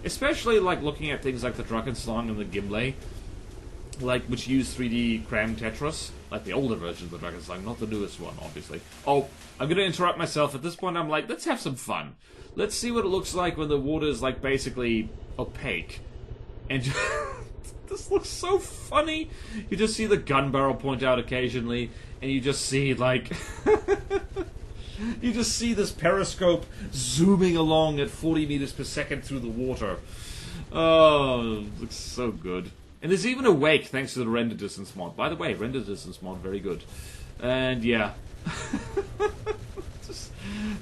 especially, like, looking at things like the Drachenschlag and the Gimli, like, which use 3D cram Tetris, like the older version of the Drachenschlag, not the newest one, obviously. Oh, I'm gonna interrupt myself. At this point, I'm like, let's have some fun. Let's see what it looks like when the water is, like, basically opaque. And just... This looks so funny. You just see the gun barrel point out occasionally, and you just see, like... you just see this periscope zooming along at 40 meters per second through the water. Oh, it looks so good. And there's even a wake thanks to the render distance mod. By the way, render distance mod, very good. And yeah.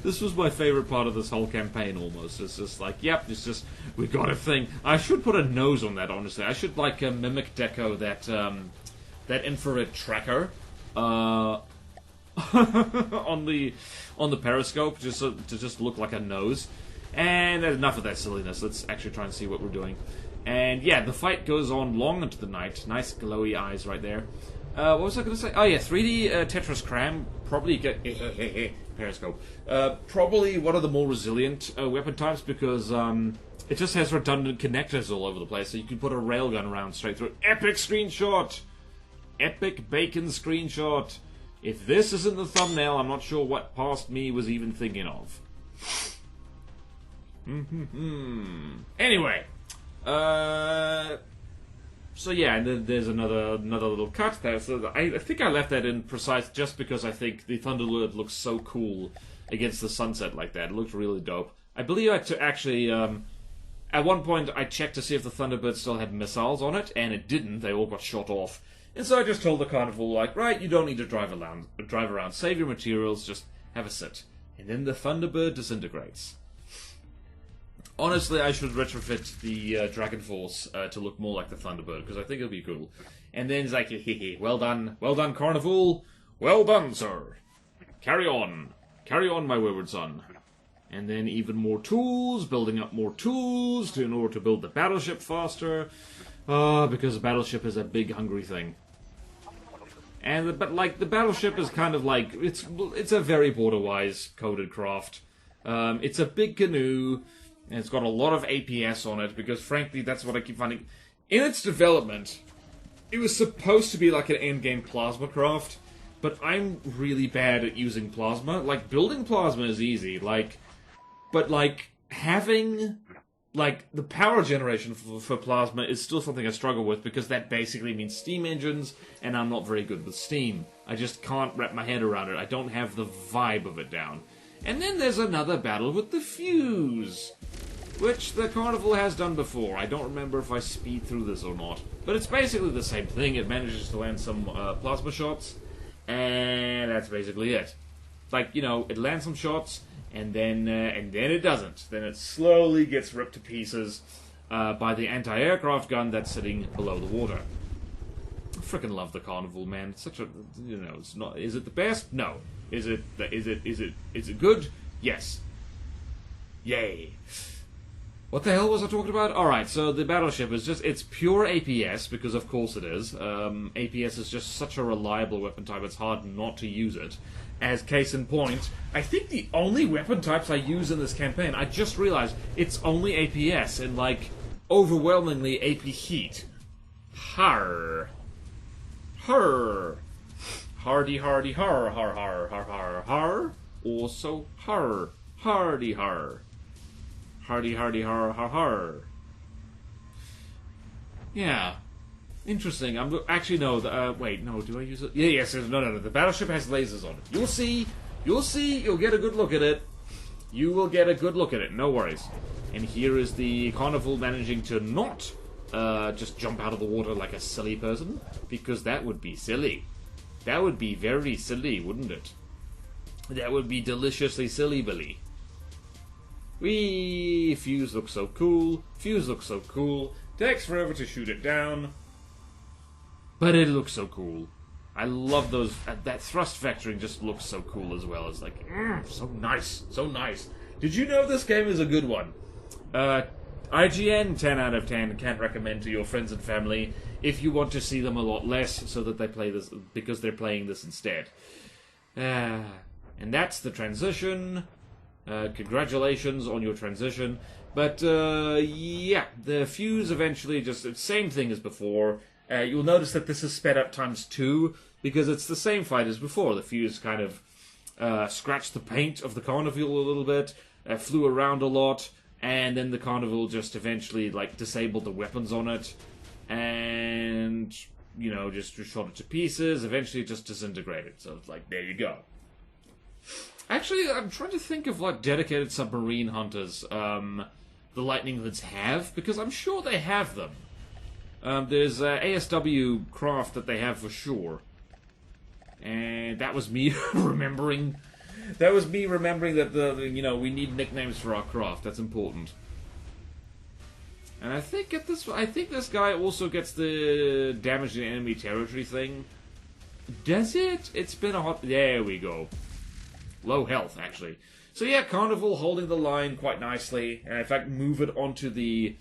This was my favorite part of this whole campaign, almost. It's just like, yep, it's just, we got a thing. I should put a nose on that, honestly. I should, like, mimic deco that infrared tracker on the periscope, just to just look like a nose. And enough of that silliness. Let's actually try and see what we're doing. And yeah, the fight goes on long into the night. Nice glowy eyes right there. What was I going to say? Oh yeah, 3D Tetris Cram probably get periscope. Probably one of the more resilient weapon types, because it just has redundant connectors all over the place, so you can put a railgun around straight through. Epic screenshot! Epic bacon screenshot! If this isn't the thumbnail, I'm not sure what past me was even thinking of. Anyway. So yeah, and then there's another little cut there. So I think I left that in precise just because I think the Thunderlord looks so cool against the sunset like that. It looked really dope. I believe I actually, at one point I checked to see if the Thunderbird still had missiles on it, and it didn't. They all got shot off. And so I just told the Carnival, like, right, you don't need to drive around. Save your materials, just have a sit. And then the Thunderbird disintegrates. Honestly, I should retrofit the Dragon Force to look more like the Thunderbird, because I think it'll be cool. And then it's like, hehe, well done, Carnival, well done, sir. Carry on, my wayward son. And then even more tools, building up more tools in order to build the battleship faster. Because the battleship is a big, hungry thing. But like, the battleship is kind of like, it's a very BorderWise coded craft. It's a big canoe. And it's got a lot of APS on it, because frankly, that's what I keep finding. In its development, it was supposed to be like an endgame plasma craft, but I'm really bad at using plasma. Like, building plasma is easy, but having, the power generation for plasma is still something I struggle with, because that basically means steam engines, and I'm not very good with steam. I just can't wrap my head around it. I don't have the vibe of it down. And then there's another battle with the fuse, which the Carnival has done before. I don't remember if I speed through this or not. But it's basically the same thing. It manages to land some plasma shots, and that's basically it. Like, you know, it lands some shots, and then it doesn't. Then it slowly gets ripped to pieces by the anti-aircraft gun that's sitting below the water. I freaking love the Carnival, man. It's such a, you know, it's not. Is it the best? No. Is it good? Yes. Yay. What the hell was I talking about? Alright, so the battleship is just, it's pure APS, because of course it is. APS is just such a reliable weapon type, it's hard not to use it. As case in point, I think the only weapon types I use in this campaign, I just realized, it's only APS, and overwhelmingly AP heat. Har. har. Hardy, hardy, har, har, har, har, har, har. Also har. Hardy, har. Hardy, hardy, har, har, har. Yeah. Interesting. Actually, no. Wait, no. Do I use it? Yeah, yes. No. The battleship has lasers on it. You'll see. You'll see. You'll get a good look at it. You will get a good look at it. No worries. And here is the Carnival managing to not just jump out of the water like a silly person, because that would be silly. That would be very silly, wouldn't it? That would be deliciously silly, Billy. Whee! Fuse looks so cool. Fuse looks so cool. Takes forever to shoot it down. But it looks so cool. I love those. That thrust vectoring just looks so cool as well. It's like, so nice. So nice. Did you know this game is a good one? IGN, 10 out of 10. Can't recommend to your friends and family if you want to see them a lot less so that they play this, because they're playing this instead. And that's the transition. Congratulations on your transition. But, yeah, the fuse eventually just, same thing as before. You'll notice that this is sped up ×2, because it's the same fight as before. The fuse kind of scratched the paint of the Carnival a little bit, flew around a lot, and then the Carnival just eventually, like, disabled the weapons on it, and, you know, just shot it to pieces. Eventually it just disintegrated. So it's like, there you go. Actually, I'm trying to think of, like, dedicated submarine hunters the Lightning Hoods have, because I'm sure they have them. There's ASW craft that they have for sure. And that was me remembering. That was me remembering that we need nicknames for our craft. That's important. And I think this guy also gets the damage in enemy territory thing. Does it? It's been a hot. There we go. Low health, actually. So yeah, Carnival holding the line quite nicely, and in fact move it onto the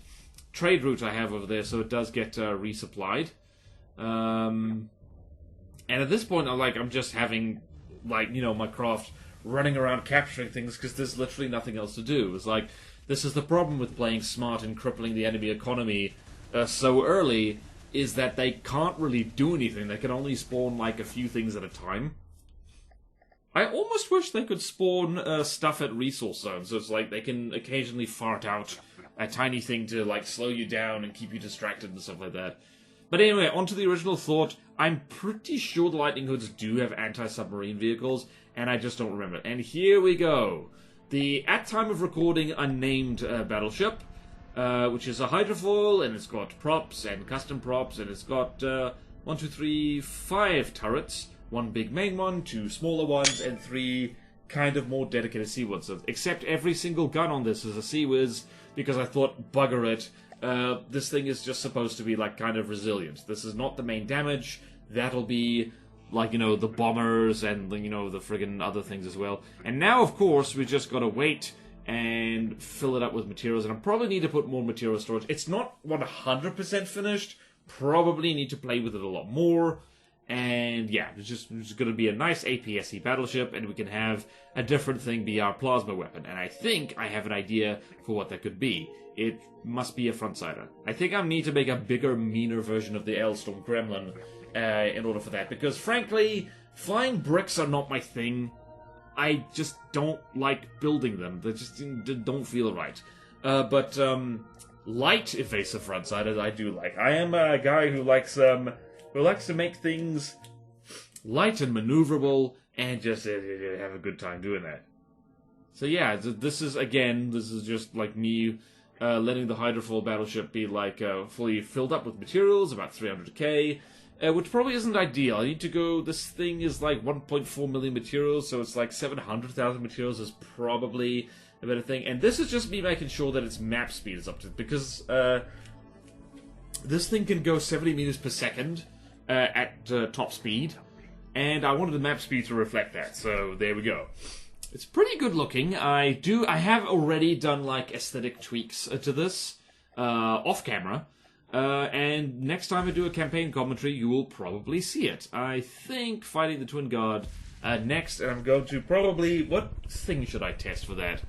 trade route I have over there, so it does get resupplied. And at this point, I'm just having, my craft running around capturing things, because there's literally nothing else to do. It's like, this is the problem with playing smart and crippling the enemy economy so early, is that they can't really do anything. They can only spawn, a few things at a time. I almost wish they could spawn stuff at resource zones, so it's like they can occasionally fart out a tiny thing to, slow you down and keep you distracted and stuff like that. But anyway, onto the original thought. I'm pretty sure the Lightning Hoods do have anti-submarine vehicles, and I just don't remember. And here we go. The, at time of recording, unnamed battleship, which is a hydrofoil, and it's got props and custom props, and it's got 1, 2, 3, 5 turrets. 1 big main one, 2 smaller ones, and 3 kind of more dedicated sea ones. So, except every single gun on this is a Sea Whiz, because I thought, bugger it, this thing is just supposed to be, kind of resilient. This is not the main damage. That'll be, the bombers and, the friggin' other things as well. And now, of course, we just gotta wait and fill it up with materials. And I probably need to put more material storage. It's not 100% finished. Probably need to play with it a lot more. And yeah, it's just going to be a nice APSC battleship, and we can have a different thing be our plasma weapon. And I think I have an idea for what that could be. It must be a frontsider. I think I need to make a bigger, meaner version of the Ailstorm Gremlin in order for that. Because frankly, flying bricks are not my thing. I just don't like building them. They just don't feel right. But light evasive frontsiders I do like. I am a guy who likes to make things light and maneuverable, and just have a good time doing that. So yeah, this is just me letting the hydrofoil battleship be fully filled up with materials, about 300k, which probably isn't ideal. I need to go, this thing is 1.4 million materials, so it's 700,000 materials is probably a better thing. And this is just me making sure that its map speed is up to, because this thing can go 70 meters per second, at top speed, and I wanted the map speed to reflect that, so there we go. It's pretty good looking. I have already done aesthetic tweaks to this off camera, and next time I do a campaign commentary, you will probably see it. I think fighting the Twin Guard next, and I'm going to probably, what thing should I test for that?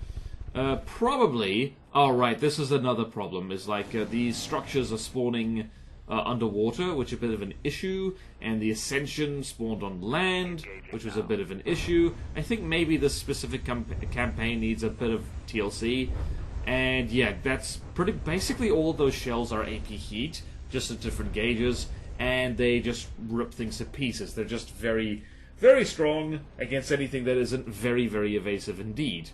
Probably, alright, this is another problem, is these structures are spawning underwater, which is a bit of an issue, and the Ascension spawned on land, which was a bit of an issue. I think maybe this specific campaign needs a bit of TLC, and yeah, that's basically all of those shells are AP heat, just at different gauges, and they just rip things to pieces. They're just very, very strong against anything that isn't very, very evasive indeed.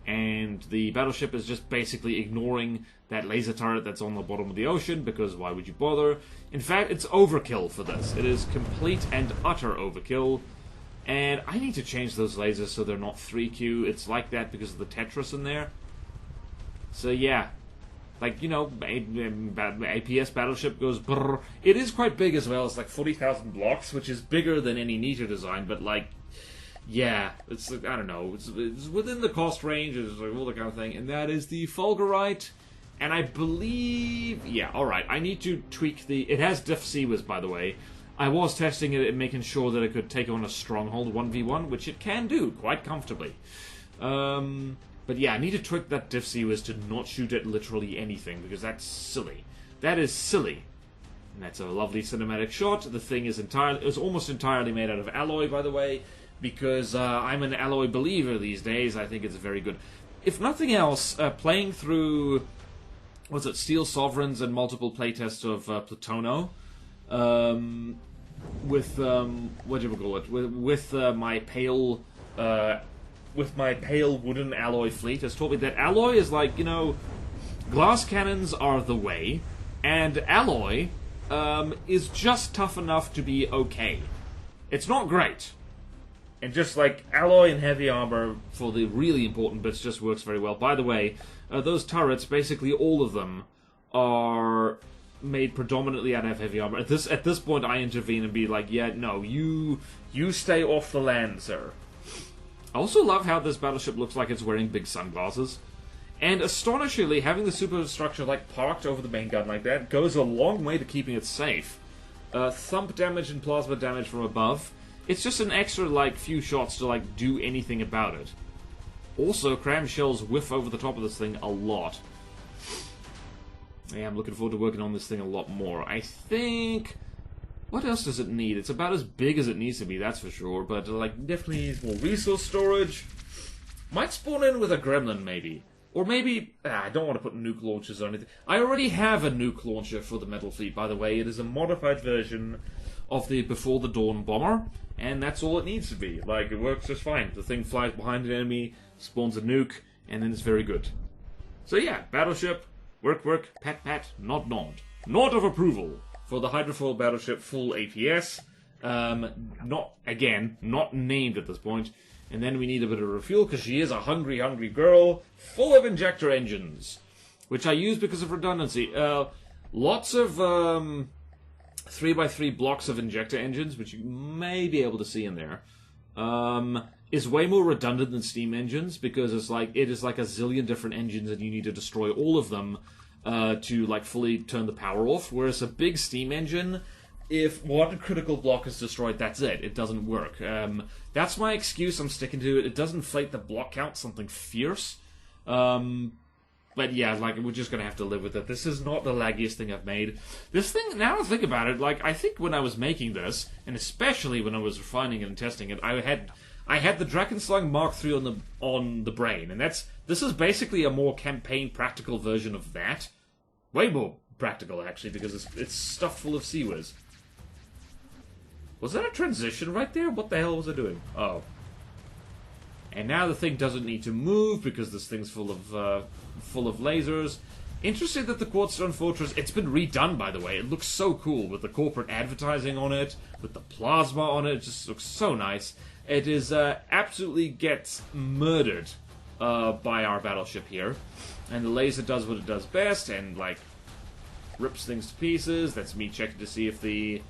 And the battleship is just basically ignoring that laser turret that's on the bottom of the ocean, because why would you bother? In fact, it's overkill for this. It is complete and utter overkill. And I need to change those lasers so they're not 3Q. It's like that because of the Tetris in there. So yeah. Like, you know, APS battleship goes brrr. It is quite big as well. It's like 40,000 blocks, which is bigger than any Nita design, but like, yeah, it's like, I don't know, it's within the cost range, it's like all that kind of thing, and that is the Fulgurite, and I believe, yeah, alright, I need to tweak it has Diff Seawiz, by the way. I was testing it and making sure that it could take on a Stronghold 1v1, which it can do, quite comfortably. But yeah, I need to tweak that Diff Seawiz to not shoot at literally anything, because that's silly. That is silly. And that's a lovely cinematic shot. The thing is almost entirely made out of alloy, by the way, because I'm an alloy believer these days. I think it's very good. If nothing else, playing through, Steel Sovereigns and multiple playtests of Plutono, with my pale wooden alloy fleet, has taught me that alloy is like, you know, glass cannons are the way, and alloy is just tough enough to be okay. It's not great. And just like alloy and heavy armor for the really important bits just works very well. By the way, those turrets, basically all of them, are made predominantly out of heavy armor. At this point, I intervene and be like, yeah, no, you stay off the land, sir. I also love how this battleship looks like it's wearing big sunglasses. And astonishingly, having the superstructure like parked over the main gun like that goes a long way to keeping it safe. Thump damage and plasma damage from above. It's just an extra, like, few shots to, like, do anything about it. Also, cram shells whiff over the top of this thing a lot. Yeah, I'm looking forward to working on this thing a lot more. I think... What else does it need? It's about as big as it needs to be, that's for sure. But, like, definitely needs more resource storage. Might spawn in with a gremlin, maybe. Or maybe... I don't want to put nuke launchers or anything. I already have a nuke launcher for the Metal Fleet, by the way. It is a modified version of the Before the Dawn bomber. And that's all it needs to be. Like, it works just fine. The thing flies behind an enemy, spawns a nuke, and then it's very good. So yeah, battleship, work, pat, nod. Nod of approval for the hydrofoil battleship full APS. Not named at this point. And then we need a bit of refuel, because she is a hungry girl, full of injector engines. Which I use because of redundancy. Lots of, 3x3 blocks of injector engines, which you may be able to see in there, is way more redundant than steam engines, because it is like a zillion different engines and you need to destroy all of them to like fully turn the power off. Whereas a big steam engine, if one critical block is destroyed, that's it. It doesn't work. That's my excuse. I'm sticking to it. It does inflate the block count something fierce. But yeah, like, we're just gonna have to live with it. This is not the laggiest thing I've made. This thing, now I think about it, like, I think when I was making this, and especially when I was refining it and testing it, I had the Drakenslang Mark III on the brain, and this is basically a more campaign practical version of that. Way more practical, actually, because it's stuffed full of Seawiz. Was that a transition right there? What the hell was I doing? Oh. And now the thing doesn't need to move because this thing's full of lasers. Interesting that the Quartzstone Fortress, it's been redone, by the way. It looks so cool with the corporate advertising on it, with the plasma on it. It just looks so nice. It is absolutely gets murdered by our battleship here. And the laser does what it does best and, like, rips things to pieces. That's me checking to see if the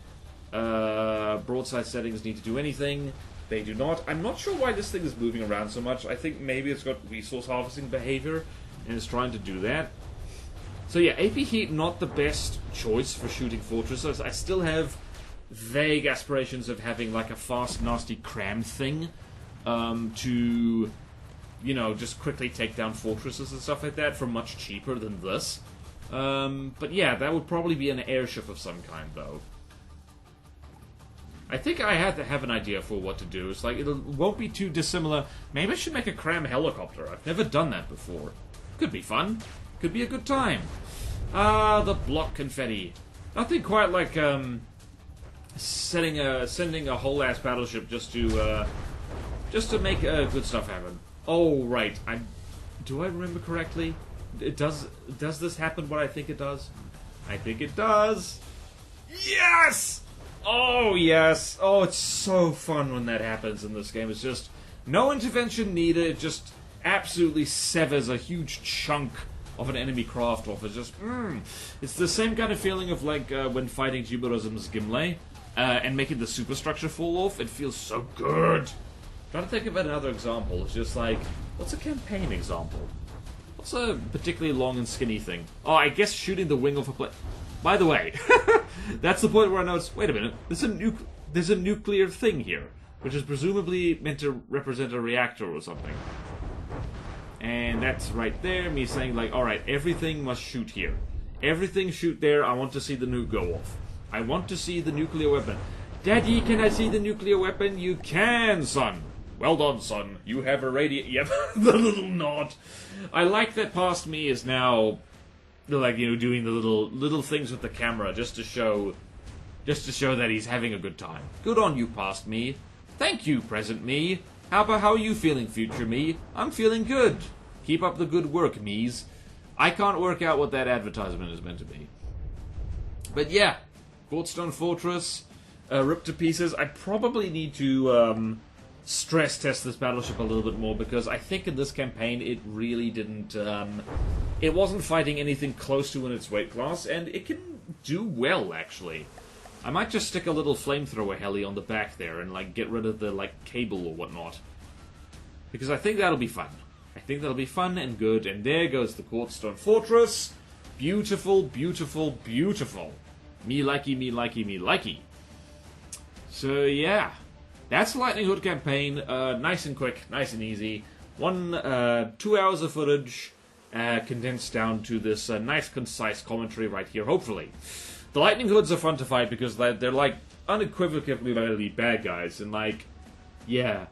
broadside settings need to do anything. They do not. I'm not sure why this thing is moving around so much. I think maybe it's got resource harvesting behavior and is trying to do that. So yeah, AP Heat, not the best choice for shooting fortresses. I still have vague aspirations of having like a fast, nasty cram thing to, you know, just quickly take down fortresses and stuff like that for much cheaper than this. But yeah, that would probably be an airship of some kind, though. I think I had to have an idea for what to do. It's like, it won't be too dissimilar. Maybe I should make a cram helicopter. I've never done that before. Could be fun. Could be a good time. Ah, the block confetti. Nothing quite like, sending a whole ass battleship just to make good stuff happen. Oh right, do I remember correctly? Does this happen what I think it does? I think it does. Yes! Oh yes! Oh, it's so fun when that happens in this game. It's just no intervention needed. It just absolutely severs a huge chunk of an enemy craft off. It's just it's the same kind of feeling of like when fighting Jubilism's Gimli. And making the superstructure fall off, it feels so good. Trying to think of another example. It's just like, what's a campaign example? What's a particularly long and skinny thing? Oh, I guess shooting the wing off a plane. By the way, that's the point where I notice, wait a minute, there's a nuclear thing here, which is presumably meant to represent a reactor or something. And that's right there, me saying like, alright, everything must shoot here. Everything shoot there, I want to see the nuke go off. I want to see the nuclear weapon. Daddy, can I see the nuclear weapon? You can, son. Well done, son. You have a Yep, the little nod. I like that past me is now, like, you know, doing the little things with the camera just to show that he's having a good time. Good on you, past me. Thank you, present me. How are you feeling, future me? I'm feeling good. Keep up the good work, me's. I can't work out what that advertisement is meant to be. But yeah. Quartzstone Fortress, ripped to pieces. I probably need to stress test this battleship a little bit more, because I think in this campaign it really didn't... it wasn't fighting anything close to in its weight class, and it can do well, actually. I might just stick a little flamethrower heli on the back there and like get rid of the like cable or whatnot. Because I think that'll be fun. I think that'll be fun and good, and there goes the Quartzstone Fortress. Beautiful, beautiful, beautiful. Me likey, me likey, me likey. So yeah, that's the Lightning Hood campaign. Nice and quick, nice and easy. 2 hours of footage condensed down to this nice, concise commentary right here, hopefully. The Lightning Hoods are fun to fight because they're like unequivocally bad guys, and like, yeah.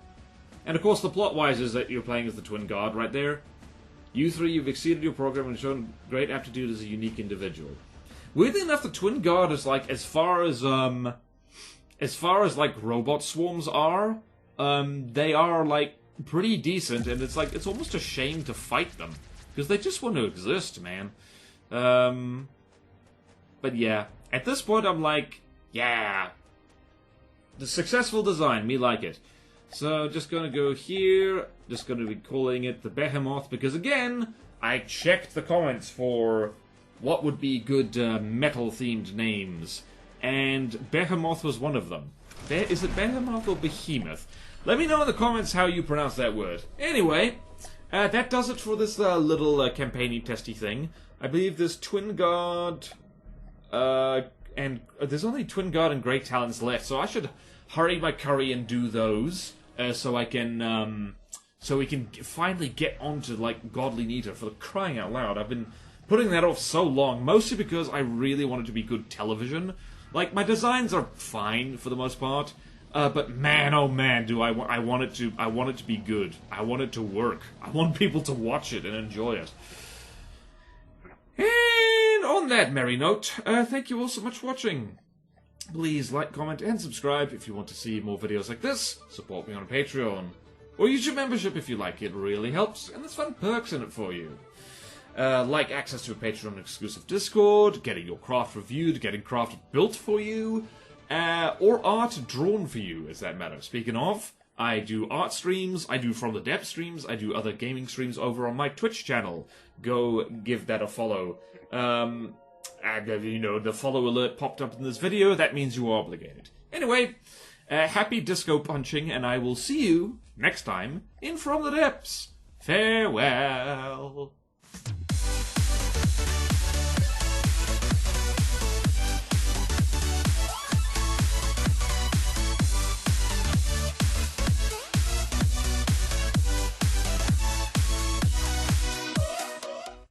And of course the plot-wise is that you're playing as the Twin Guard right there. You three, you've exceeded your program and shown great aptitude as a unique individual. Weirdly enough, the Twin Guard is like, as far as like robot swarms are, they are like pretty decent, and it's like, it's almost a shame to fight them, because they just want to exist, man. But yeah, at this point I'm like, yeah, the successful design, me like it. So just gonna go here, just gonna be calling it the Behemoth, because again, I checked the comments for what would be good metal-themed names, and Behemoth was one of them. Is it Behemoth or Behemoth? Let me know in the comments how you pronounce that word. Anyway, that does it for this little campaign-y testy thing. I believe there's Twin Guard, and there's only Twin Guard and Great Talons left, so I should hurry my curry and do those, so I can, so we can finally get onto, like, Godly Nita, for the crying out loud. I've been putting that off so long, mostly because I really want it to be good television. Like, my designs are fine for the most part, but man, oh man, do I want it to be good. I want it to work. I want people to watch it and enjoy it. And on that merry note, thank you all so much for watching. Please like, comment, and subscribe if you want to see more videos like this. Support me on Patreon. Or use your membership if you like. It really helps, and there's fun perks in it for you. Like access to a Patreon exclusive Discord, getting your craft reviewed, getting craft built for you, or art drawn for you, as that matters. Speaking of, I do art streams, I do From the Depths streams, I do other gaming streams over on my Twitch channel. Go give that a follow. And, you know, the follow alert popped up in this video, that means you are obligated. Anyway, happy disco punching, and I will see you next time in From the Depths. Farewell.